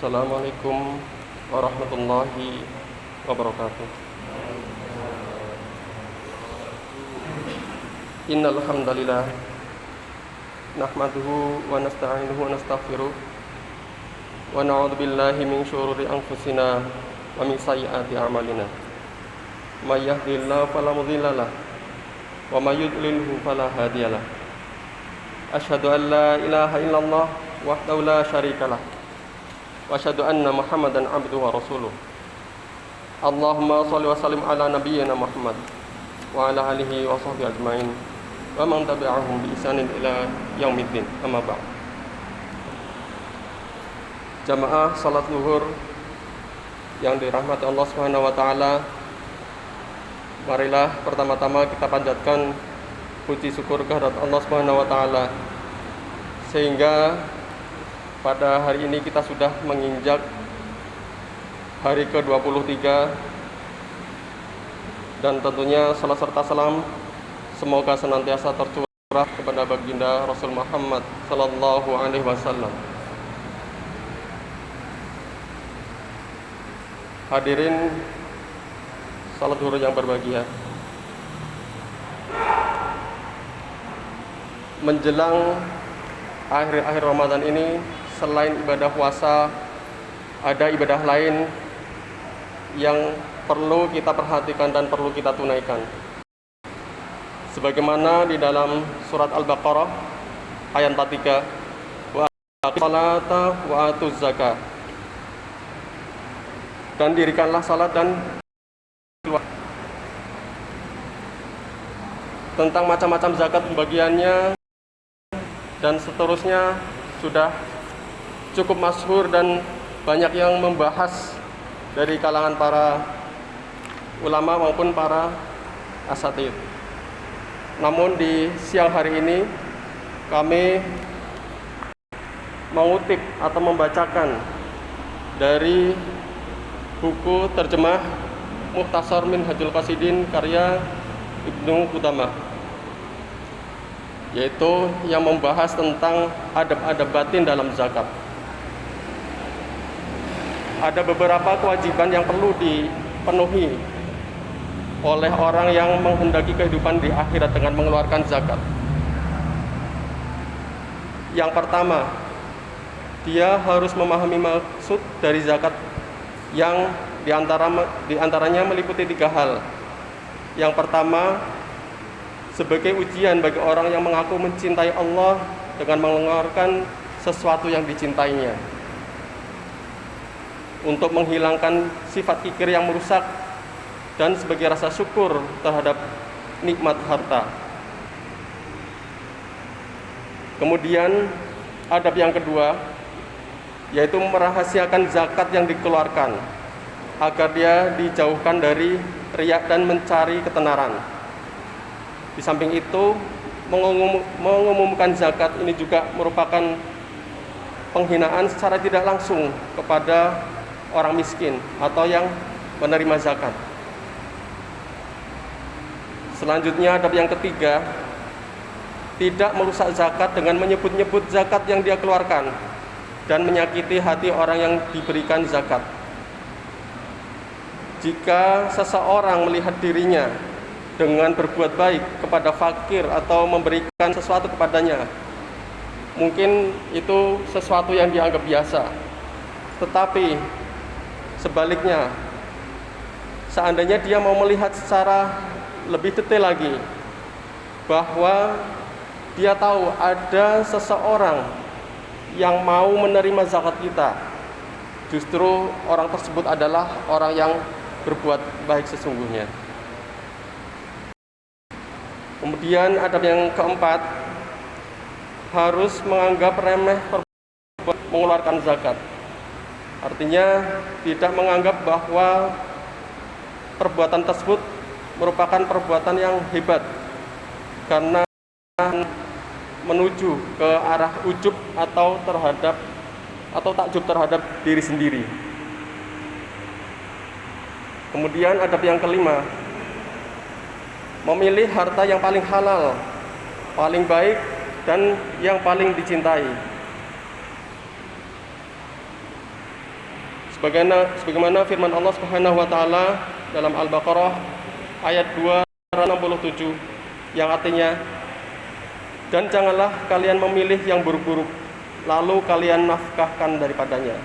Assalamualaikum warahmatullahi wabarakatuh. Innal hamdalillah nahmaduhu wa nasta'inuhu wa nastaghfiruh wa na'udzu billahi min syururi anfusina wa min sayyiati a'malina. May yahdihillahu fala mudhillalah wa may yudlilhu fala hadiyalah. Asyhadu an la ilaha illallah wahdahu la syarikalah wa asyhadu anna Muhammadan abduhu wa rasuluh. Allahumma shalli wa sallim ala nabiyyina Muhammad wa ala alihi wa sahbihi ajmain wa man tabi'ahum bi ihsanin ila yaumiddin. Amma ba'd. Jamaah salat zuhur yang dirahmati Allah Subhanahu wa taala, marilah pertama-tama kita panjatkan puji syukur kehadirat Allah Subhanahu wa taala sehingga pada hari ini kita sudah menginjak hari ke-23, dan tentunya salat serta salam semoga senantiasa tercurah kepada baginda Rasul Muhammad sallallahu alaihi wasallam. Hadirin salat zuhur yang berbahagia, menjelang akhir Ramadan ini, selain ibadah puasa, ada ibadah lain yang perlu kita perhatikan dan perlu kita tunaikan. Sebagaimana di dalam surat Al-Baqarah ayat 43, wa aqimus salata wa atuz zakah, dan dirikanlah salat dan tentang macam-macam zakat pembagiannya dan seterusnya sudah cukup masyhur dan banyak yang membahas dari kalangan para ulama maupun para asatidz. Namun di siang hari ini kami mengutip atau membacakan dari buku terjemah Mukhtasar Minhajul Qasidin karya Ibnu Qudamah, yaitu yang membahas tentang adab-adab batin dalam zakat. Ada beberapa kewajiban yang perlu dipenuhi oleh orang yang menghendaki kehidupan di akhirat dengan mengeluarkan zakat. Yang pertama, dia harus memahami maksud dari zakat yang diantaranya meliputi 3 hal. Yang pertama, sebagai ujian bagi orang yang mengaku mencintai Allah dengan mengeluarkan sesuatu yang dicintainya, untuk menghilangkan sifat kikir yang merusak dan sebagai rasa syukur terhadap nikmat harta. Kemudian adab yang kedua, yaitu merahasiakan zakat yang dikeluarkan agar dia dijauhkan dari riya dan mencari ketenaran. Di samping itu, mengumumkan zakat ini juga merupakan penghinaan secara tidak langsung kepada orang miskin atau yang menerima zakat. Selanjutnya, adab yang ketiga, tidak merusak zakat dengan menyebut-nyebut zakat yang dia keluarkan dan menyakiti hati orang yang diberikan zakat. Jika seseorang melihat dirinya dengan berbuat baik kepada fakir atau memberikan sesuatu kepadanya, mungkin itu sesuatu yang dianggap biasa. Tetapi sebaliknya, seandainya dia mau melihat secara lebih detail lagi bahwa dia tahu ada seseorang yang mau menerima zakat kita, justru orang tersebut adalah orang yang berbuat baik sesungguhnya. Kemudian adab yang keempat, harus menganggap remeh mengeluarkan zakat. Artinya tidak menganggap bahwa perbuatan tersebut merupakan perbuatan yang hebat karena menuju ke arah ujub atau takjub terhadap diri sendiri. Kemudian adab yang kelima, memilih harta yang paling halal, paling baik, dan yang paling dicintai. Sebagaimana firman Allah Subhanahu wa taala dalam Al-Baqarah ayat 267 yang artinya, dan janganlah kalian memilih yang buruk-buruk lalu kalian nafkahkan daripadanya,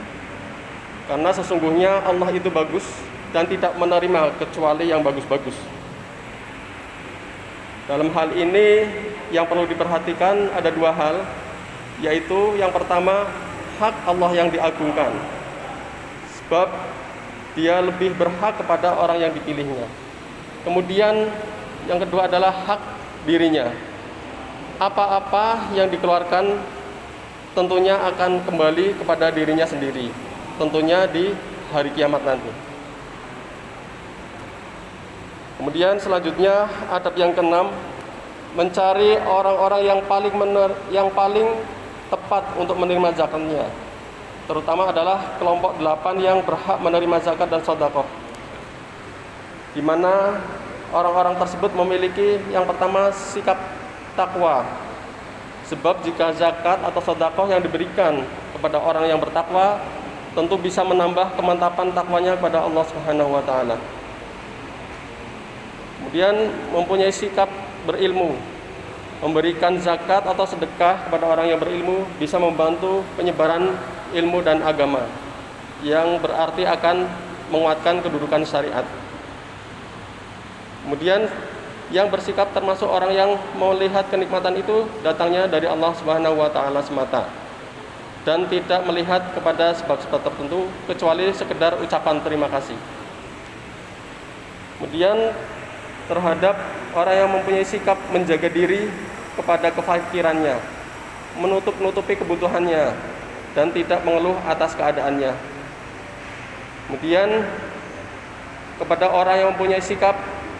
karena sesungguhnya Allah itu bagus dan tidak menerima kecuali yang bagus-bagus. Dalam hal ini yang perlu diperhatikan ada dua hal, yaitu yang pertama, hak Allah yang diagungkan, sebab dia lebih berhak kepada orang yang dipilihnya. Kemudian yang kedua adalah hak dirinya. Apa-apa yang dikeluarkan tentunya akan kembali kepada dirinya sendiri, tentunya di hari kiamat nanti. Kemudian selanjutnya adab yang keenam, mencari orang-orang yang paling tepat untuk menerima zakatnya, terutama adalah kelompok 8 yang berhak menerima zakat dan sedekah, di mana orang-orang tersebut memiliki yang pertama sikap takwa. Sebab jika zakat atau sedekah yang diberikan kepada orang yang bertakwa, tentu bisa menambah kemantapan takwanya kepada Allah Subhanahu wa taala. Kemudian mempunyai sikap berilmu. Memberikan zakat atau sedekah kepada orang yang berilmu bisa membantu penyebaran ilmu dan agama, yang berarti akan menguatkan kedudukan syariat. Kemudian yang bersikap termasuk orang yang melihat kenikmatan itu datangnya dari Allah Subhanahu wa taala semata, dan tidak melihat kepada sebab-sebab tertentu kecuali sekedar ucapan terima kasih. Kemudian terhadap orang yang mempunyai sikap menjaga diri kepada kefakirannya, menutup-nutupi kebutuhannya, dan tidak mengeluh atas keadaannya. Kemudian kepada orang yang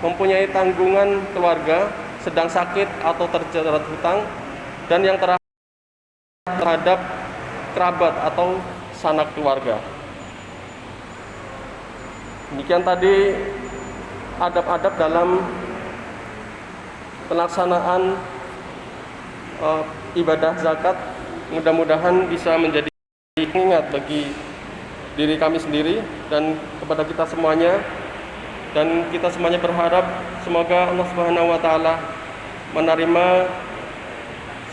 mempunyai tanggungan keluarga, sedang sakit atau terjerat hutang, dan yang terakhir terhadap kerabat atau sanak keluarga. Demikian tadi adab-adab dalam pelaksanaan ibadah zakat. Mudah-mudahan bisa menjadi pengingat bagi diri kami sendiri dan kepada kita semuanya. Dan kita semuanya berharap semoga Allah Subhanahu wa taala menerima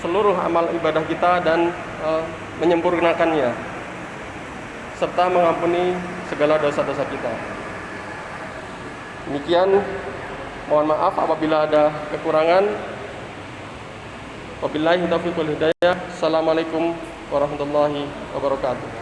seluruh amal ibadah kita dan menyempurnakannya, serta mengampuni segala dosa-dosa kita. Demikian, mohon maaf apabila ada kekurangan. Wabillahi taufiq wal hidayah. Assalamualaikum warahmatullahi wabarakatuh.